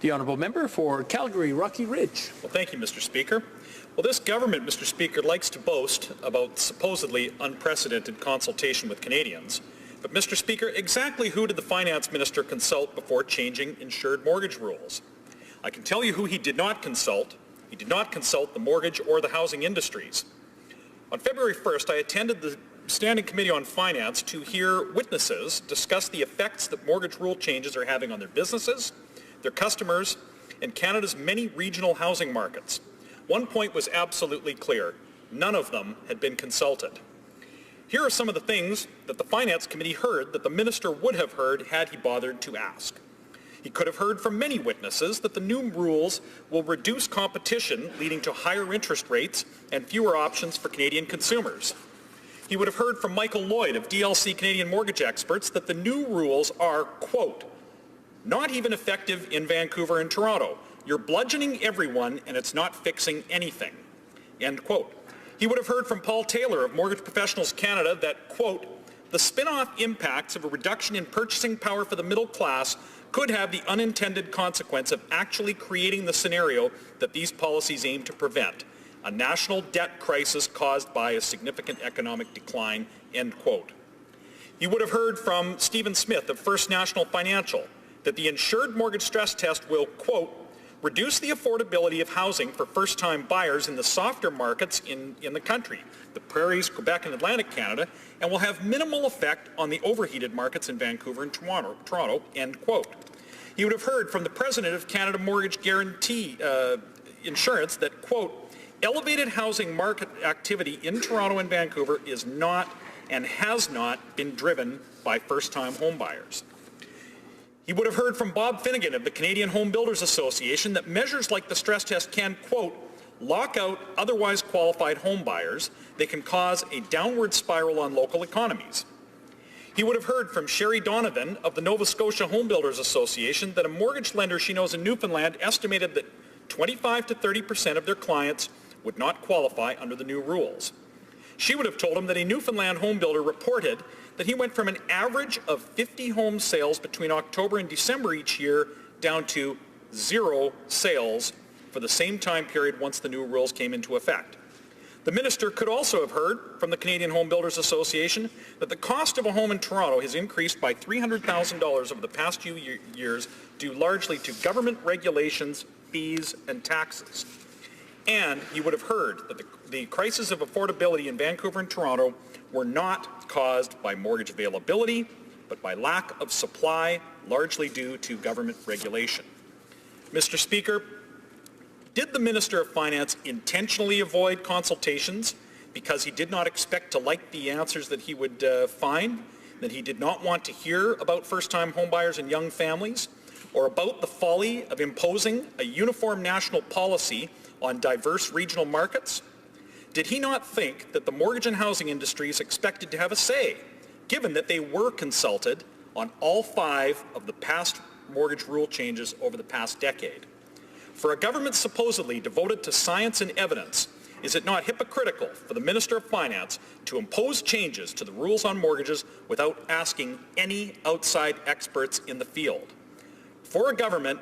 The honourable member for Calgary Rocky Ridge. Well, thank you, Mr. Speaker. Well, this government, Mr. Speaker, likes to boast about supposedly unprecedented consultation with Canadians. But, Mr. Speaker, exactly who did the Finance Minister consult before changing insured mortgage rules? I can tell you who he did not consult. He did not consult the mortgage or the housing industries. On February 1st, I attended the Standing Committee on Finance to hear witnesses discuss the effects that mortgage rule changes are having on their businesses, their customers, and Canada's many regional housing markets. One point was absolutely clear. None of them had been consulted. Here are some of the things that the Finance Committee heard that the Minister would have heard had he bothered to ask. He could have heard from many witnesses that the new rules will reduce competition, leading to higher interest rates and fewer options for Canadian consumers. He would have heard from Michael Lloyd of DLC Canadian Mortgage Experts that the new rules are, quote, not even effective in Vancouver and Toronto. You're bludgeoning everyone and it's not fixing anything, end quote. He would have heard from Paul Taylor of Mortgage Professionals Canada that, quote, the spin-off impacts of a reduction in purchasing power for the middle class could have the unintended consequence of actually creating the scenario that these policies aim to prevent, a national debt crisis caused by a significant economic decline, end quote. You would have heard from Stephen Smith of First National Financial that the insured mortgage stress test will, quote, reduce the affordability of housing for first-time buyers in the softer markets in the country, the Prairies, Quebec, and Atlantic Canada, and will have minimal effect on the overheated markets in Vancouver and Toronto, end quote. You would have heard from the President of Canada Mortgage Guarantee Insurance that, quote, elevated housing market activity in Toronto and Vancouver is not and has not been driven by first-time home buyers. He would have heard from Bob Finnegan of the Canadian Home Builders Association that measures like the stress test can, quote, lock out otherwise qualified home buyers. They can cause a downward spiral on local economies. He would have heard from Sherry Donovan of the Nova Scotia Home Builders Association that a mortgage lender she knows in Newfoundland estimated that 25 to 30% of their clients would not qualify under the new rules. She would have told him that a Newfoundland home builder reported that he went from an average of 50 home sales between October and December each year down to 0 sales for the same time period once the new rules came into effect. The Minister could also have heard from the Canadian Home Builders Association that the cost of a home in Toronto has increased by $300,000 over the past few years due largely to government regulations, fees, and taxes. And he would have heard that the crisis of affordability in Vancouver and Toronto were not caused by mortgage availability, but by lack of supply, largely due to government regulation. Mr. Speaker, did the Minister of Finance intentionally avoid consultations because he did not expect to like the answers that he would find, that he did not want to hear about first-time homebuyers and young families, or about the folly of imposing a uniform national policy on diverse regional markets? Did he not think that the mortgage and housing industries expected to have a say, given that they were consulted on all 5 of the past mortgage rule changes over the past decade? For a government supposedly devoted to science and evidence, is it not hypocritical for the Minister of Finance to impose changes to the rules on mortgages without asking any outside experts in the field? For a government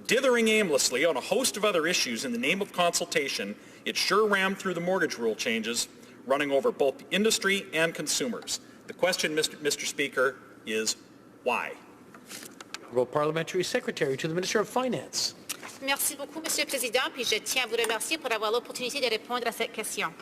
dithering aimlessly on a host of other issues in the name of consultation, it sure rammed through the mortgage rule changes, running over both the industry and consumers. The question, Mr. Speaker, is why? Parliamentary Secretary to the Minister of Finance. Merci beaucoup, Monsieur le Président, puis je tiens à vous remercier pour avoir l'opportunité de répondre à cette question.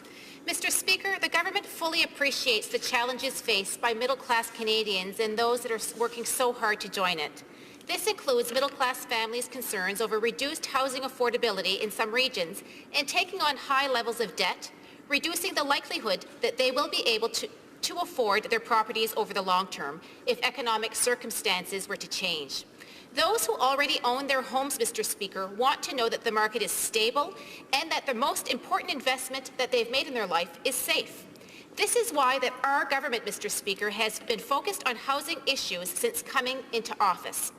Mr. Speaker, the government fully appreciates the challenges faced by middle-class Canadians and those that are working so hard to join it. This includes middle-class families' concerns over reduced housing affordability in some regions and taking on high levels of debt, reducing the likelihood that they will be able to afford their properties over the long term if economic circumstances were to change. Those who already own their homes, Mr. Speaker, want to know that the market is stable and that the most important investment that they've made in their life is safe. This is why that our government, Mr. Speaker, has been focused on housing issues since coming into office.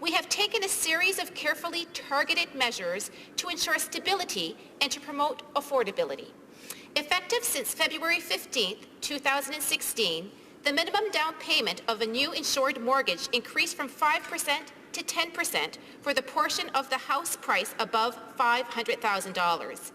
We have taken a series of carefully targeted measures to ensure stability and to promote affordability. Effective since February 15, 2016, the minimum down payment of a new insured mortgage increased from 5% to 10% for the portion of the house price above $500,000.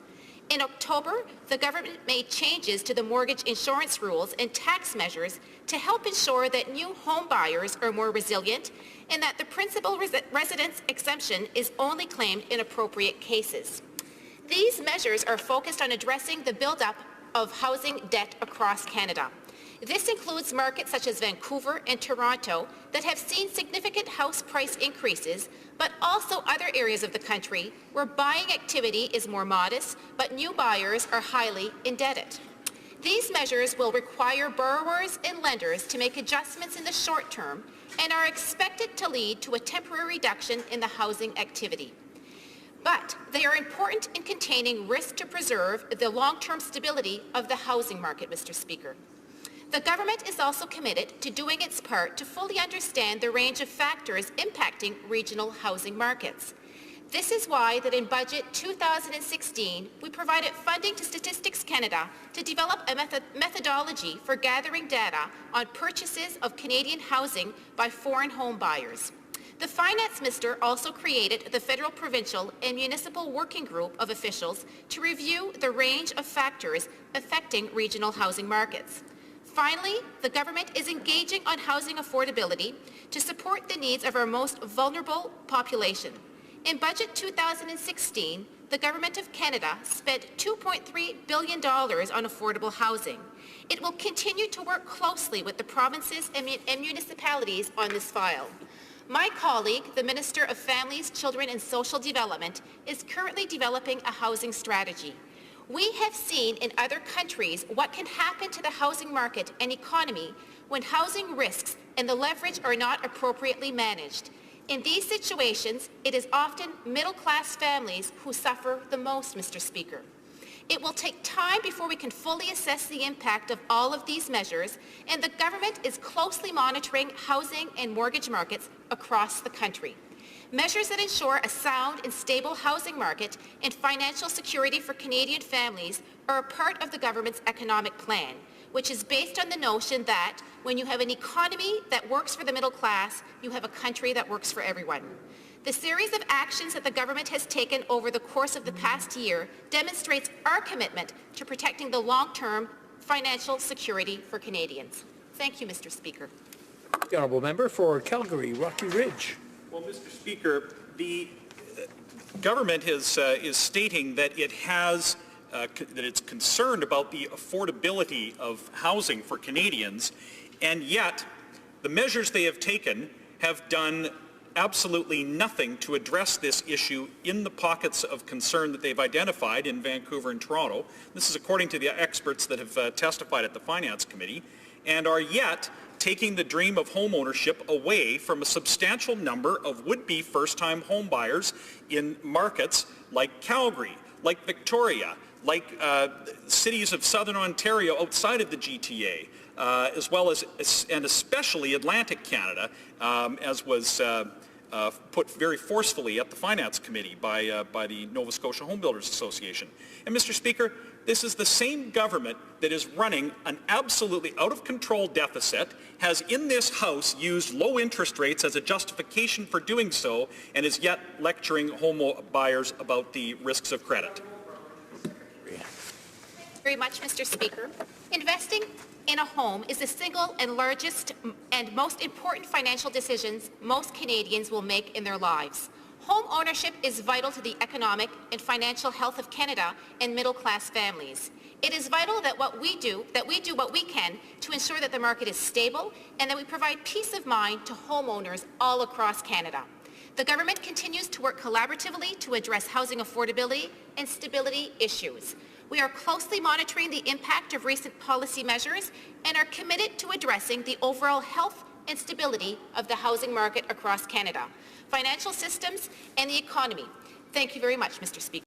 In October, the government made changes to the mortgage insurance rules and tax measures to help ensure that new home buyers are more resilient and that the principal residence exemption is only claimed in appropriate cases. These measures are focused on addressing the buildup of housing debt across Canada. This includes markets such as Vancouver and Toronto that have seen significant house price increases, but also other areas of the country where buying activity is more modest, but new buyers are highly indebted. These measures will require borrowers and lenders to make adjustments in the short term and are expected to lead to a temporary reduction in the housing activity. But they are important in containing risk to preserve the long-term stability of the housing market, Mr. Speaker. The government is also committed to doing its part to fully understand the range of factors impacting regional housing markets. This is why that in Budget 2016, we provided funding to Statistics Canada to develop a methodology for gathering data on purchases of Canadian housing by foreign home buyers. The Finance Minister also created the Federal, Provincial and Municipal Working Group of officials to review the range of factors affecting regional housing markets. Finally, the government is engaging on housing affordability to support the needs of our most vulnerable population. In Budget 2016, the Government of Canada spent $2.3 billion on affordable housing. It will continue to work closely with the provinces and municipalities on this file. My colleague, the Minister of Families, Children and Social Development, is currently developing a housing strategy. We have seen in other countries what can happen to the housing market and economy when housing risks and the leverage are not appropriately managed. In these situations, it is often middle-class families who suffer the most, Mr. Speaker. It will take time before we can fully assess the impact of all of these measures, and the government is closely monitoring housing and mortgage markets across the country. Measures that ensure a sound and stable housing market and financial security for Canadian families are a part of the government's economic plan, which is based on the notion that when you have an economy that works for the middle class, you have a country that works for everyone. The series of actions that the government has taken over the course of the past year demonstrates our commitment to protecting the long-term financial security for Canadians. Thank you, Mr. Speaker. The honourable member for Calgary, Rocky Ridge. Well, Mr. Speaker, the government is stating that it has that it's concerned about the affordability of housing for Canadians, and yet the measures they have taken have done absolutely nothing to address this issue in the pockets of concern that they've identified in Vancouver and Toronto. This is according to the experts that have testified at the Finance Committee, and are yet taking the dream of home ownership away from a substantial number of would-be first-time home buyers in markets like Calgary, like Victoria, like cities of southern Ontario outside of the GTA, as well as, and especially Atlantic Canada, as was put very forcefully at the Finance Committee by the Nova Scotia Home Builders Association. And Mr. Speaker, this is the same government that is running an absolutely out-of-control deficit, has in this House used low interest rates as a justification for doing so, and is yet lecturing home buyers about the risks of credit. Very much, Mr. Speaker. Investing in a home is the single and largest and most important financial decisions most Canadians will make in their lives. Home ownership is vital to the economic and financial health of Canada and middle-class families. It is vital that we do what we can to ensure that the market is stable and that we provide peace of mind to homeowners all across Canada. The government continues to work collaboratively to address housing affordability and stability issues. We are closely monitoring the impact of recent policy measures and are committed to addressing the overall health and stability of the housing market across Canada, financial systems, and the economy. Thank you very much, Mr. Speaker.